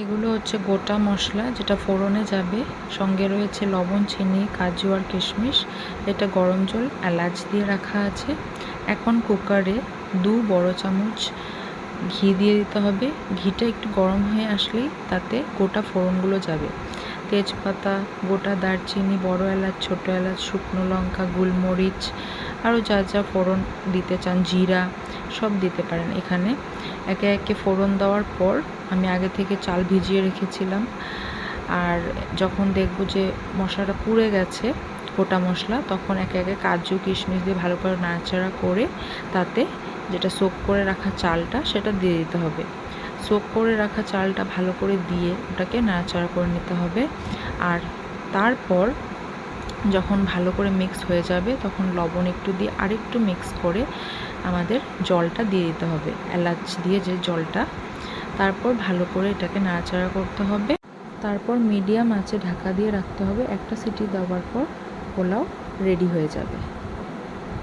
এগুলো হচ্ছে গোটা মশলা যেটা ফোড়নে যাবে, সঙ্গে রয়েছে লবণ, চিনি, কাজু আর কিশমিশ। এটা গরম জল এলাচ দিয়ে রাখা আছে। এখন কুকারে 2 বড় চামচ ঘি দিয়ে দিতে হবে। ঘিটা একটু গরম হয়ে আসলেই তাতে গোটা ফোড়নগুলো যাবে। তেজপাতা, গোটা দারচিনি, বড় এলাচ, ছোট এলাচ, শুকনো লঙ্কা, গোলমরিচ, আরও যা যা ফোড়ন দিতে চান, জিরা সব দিতে পারেন। এখানে একে একে ফোড়ন দেওয়ার পর আমি আগে থেকে চাল ভিজিয়ে রেখেছিলাম। আর যখন দেখব যে মশলাটা পুড়ে গেছে গোটা মশলা, তখন একে একে কাজু কিশমিশ দিয়ে ভালো করে নাড়াচাড়া করে তাতে যেটা সোক করে রাখা চালটা সেটা দিয়ে দিতে হবে। সোক করে রাখা চালটা ভালো করে দিয়ে ওটাকে নাড়াচাড়া করে নিতে হবে। আর তারপর যখন ভালো করে মিক্স হয়ে যাবে তখন লবণ একটু দিয়ে আরেকটু মিক্স করে আমাদের জলটা দিয়ে দিতে হবে, এলাচ দিয়ে যে জলটা। তারপর ভালো করে এটাকে নাড়াচাড়া করতে হবে। তারপর মিডিয়াম আঁচে ঢাকা দিয়ে রাখতে হবে। একটা সিটি দেওয়ার পর পোলাও রেডি হয়ে যাবে।